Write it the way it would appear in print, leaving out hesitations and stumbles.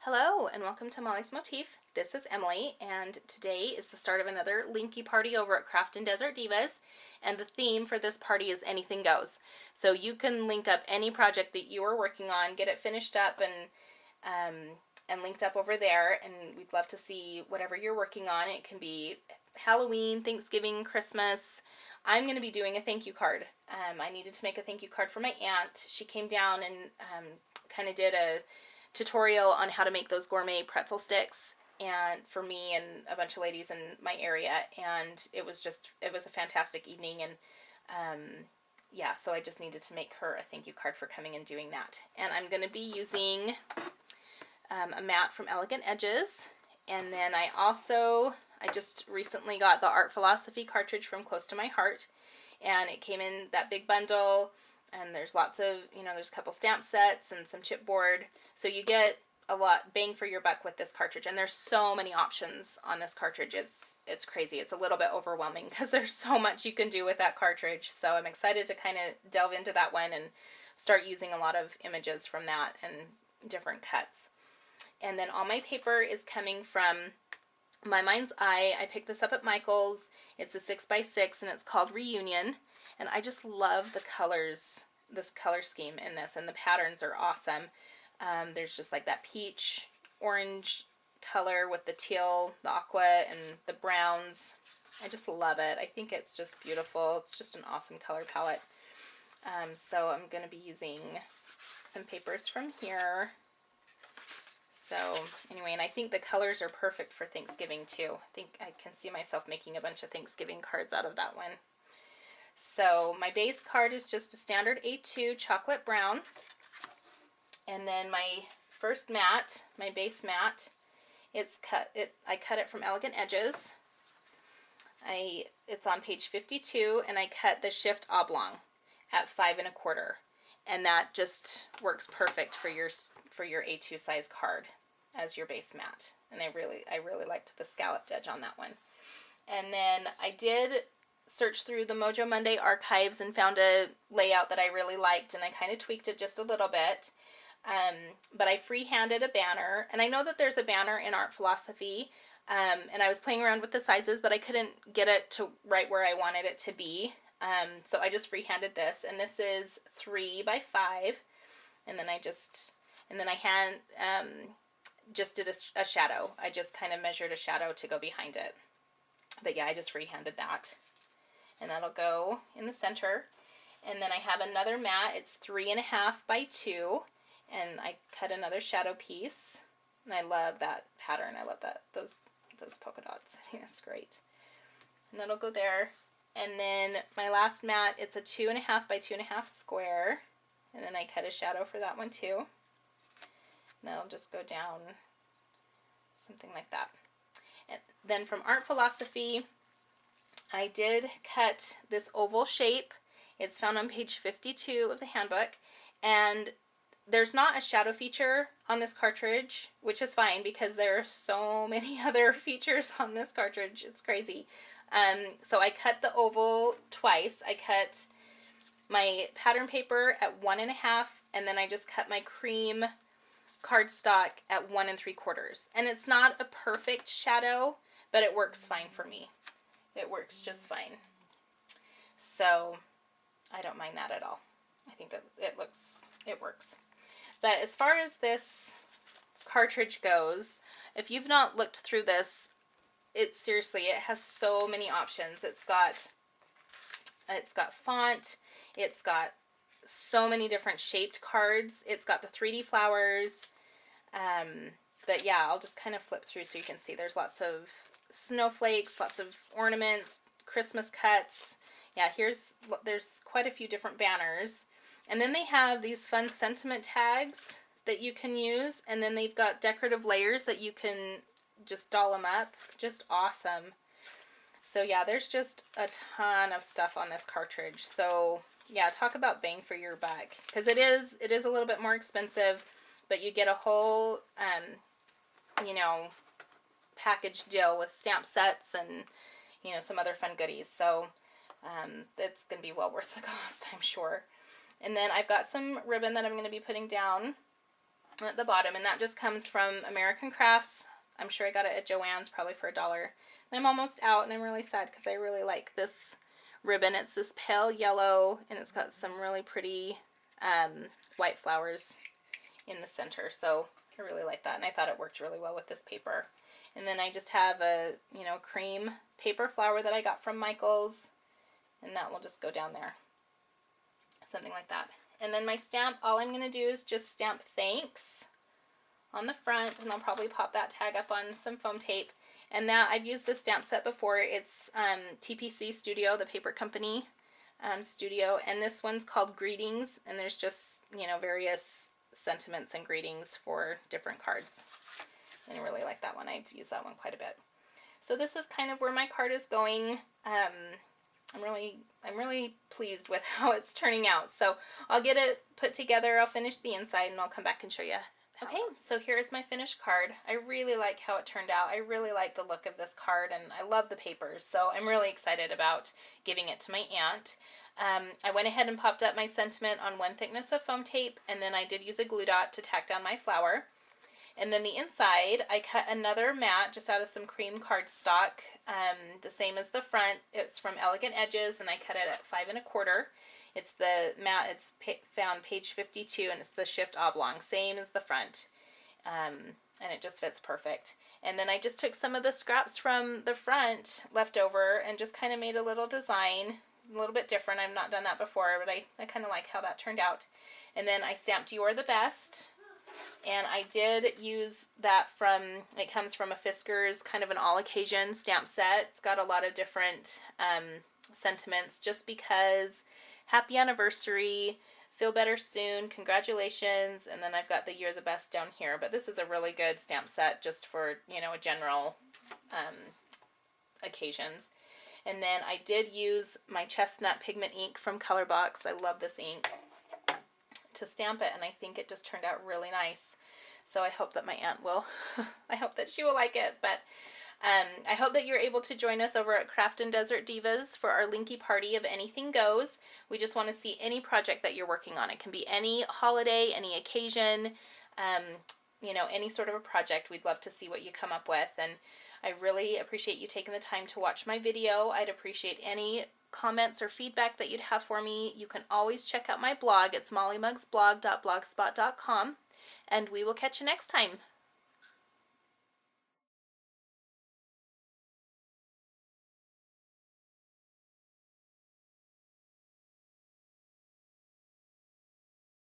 Hello and welcome to Mollie's Motif. This is Emily and today is the start of another Linky party over at Craft and Desert Divas, and the theme for this party is anything goes. So you can link up any project that you are working on, get it finished up and linked up over there, and we'd love to see whatever you're working on. It can be Halloween, Thanksgiving, Christmas. I'm going to be doing a thank you card. I needed to make a thank you card for my aunt. She came down and kind of did a tutorial on how to make those gourmet pretzel sticks, and for me and a bunch of ladies in my area, and it was a fantastic evening. And yeah, so I just needed to make her a thank you card for coming and doing that. And I'm going to be using a mat from Elegant Edges, and then I just recently got the Art Philosophy cartridge from Close to My Heart, and it came in that big bundle. And there's lots of, there's a couple stamp sets and some chipboard. So you get a lot bang for your buck with this cartridge. And there's so many options on this cartridge. It's crazy. It's a little bit overwhelming because there's so much you can do with that cartridge. So I'm excited to kind of delve into that one and start using a lot of images from that and different cuts. And then all my paper is coming from My Mind's Eye. I picked this up at Michael's. It's a 6x6 and it's called Reunion. And I just love the colors, this color scheme in this, and the patterns are awesome. There's just like that peach, orange color with the teal, the aqua, and the browns. I just love it. I think it's just beautiful. It's just an awesome color palette. So I'm going to be using some papers from here. So anyway, and I think the colors are perfect for Thanksgiving too. I think I can see myself making a bunch of Thanksgiving cards out of that one. So my base card is just a standard A2 chocolate brown. And then my first mat, my base mat, I cut it from Elegant Edges. It's on page 52, and I cut the shift oblong at 5 1/4. And that just works perfect for your A2 size card as your base mat. And I really liked the scalloped edge on that one. And then I did search through the Mojo Monday archives and found a layout that I really liked, and I kind of tweaked it just a little bit. But I freehanded a banner, and I know that there's a banner in Art Philosophy, and I was playing around with the sizes, but I couldn't get it to right where I wanted it to be. So I just freehanded this, and this is 3 by 5, and then I just did a shadow. I just kind of measured a shadow to go behind it. But yeah, I just freehanded that. And that'll go in the center. And then I have another mat. It's 3 1/2 by 2, and I cut another shadow piece. And I love that pattern. I love those polka dots. I think that's great. And that'll go there. And then my last mat, it's a 2 1/2 by 2 1/2 square, and then I cut a shadow for that one too. And that'll just go down something like that. And then from Art Philosophy, I did cut this oval shape. It's found on page 52 of the handbook, and there's not a shadow feature on this cartridge, which is fine because there are so many other features on this cartridge. It's crazy. So I cut the oval twice. I cut my pattern paper at 1 1/2, and then I just cut my cream cardstock at 1 3/4. And it's not a perfect shadow, but it works fine for me. It works just fine. So I don't mind that at all. I think that it works. But as far as this cartridge goes, if you've not looked through this, it has so many options. It's got font, it's got so many different shaped cards, it's got the 3D flowers. But yeah, I'll just kind of flip through so you can see there's lots of snowflakes, lots of ornaments, Christmas cuts. Yeah, there's quite a few different banners. And then they have these fun sentiment tags that you can use, and then they've got decorative layers that you can just doll them up. Just awesome. So yeah, there's just a ton of stuff on this cartridge. So yeah, talk about bang for your buck, because it is a little bit more expensive, but you get a whole package deal with stamp sets and some other fun goodies. So it's going to be well worth the cost, I'm sure. And then I've got some ribbon that I'm going to be putting down at the bottom, and that just comes from American Crafts. I'm sure I got it at Joann's probably for $1. And I'm almost out, and I'm really sad because I really like this ribbon. It's this pale yellow, and it's got some really pretty white flowers in the center, so I really like that, and I thought it worked really well with this paper. And then I just have a, cream paper flower that I got from Michael's, and that will just go down there. Something like that. And then my stamp, all I'm going to do is just stamp thanks on the front, and I'll probably pop that tag up on some foam tape. And that, I've used this stamp set before. It's TPC Studio, the paper company studio, and this one's called Greetings, and there's just, various sentiments and greetings for different cards. And I really like that one. I've used that one quite a bit. So this is kind of where my card is going. I'm really pleased with how it's turning out. So I'll get it put together, I'll finish the inside, and I'll come back and show you. Okay, so here's my finished card. I really like how it turned out. I really like the look of this card, and I love the papers, so I'm really excited about giving it to my aunt. I went ahead and popped up my sentiment on 1 thickness of foam tape, and then I did use a glue dot to tack down my flower. And then the inside, I cut another mat just out of some cream cardstock, the same as the front. It's from Elegant Edges, and I cut it at 5 1/4. It's the mat, it's found page 52, and it's the shift oblong, same as the front. And it just fits perfect. And then I just took some of the scraps from the front left over and just kind of made a little design, a little bit different. I've not done that before, but I kind of like how that turned out. And then I stamped "You're the Best." And I did use that it comes from a Fisker's kind of an all-occasion stamp set. It's got a lot of different sentiments, just because happy anniversary, feel better soon, congratulations, and then I've got the "You're the Best" down here. But this is a really good stamp set just for, a general occasions. And then I did use my chestnut pigment ink from Colorbox. I love this ink, to stamp it, and I think it just turned out really nice. So I hope that my aunt will, I hope that she will like it. But I hope that you're able to join us over at Craft and Desert Divas for our Linky Party of Anything Goes. We just want to see any project that you're working on. It can be any holiday, any occasion, any sort of a project. We'd love to see what you come up with, and I really appreciate you taking the time to watch my video. I'd appreciate any comments or feedback that you'd have for me. You can always check out my blog. It's mollymugsblog.blogspot.com, and we will catch you next time.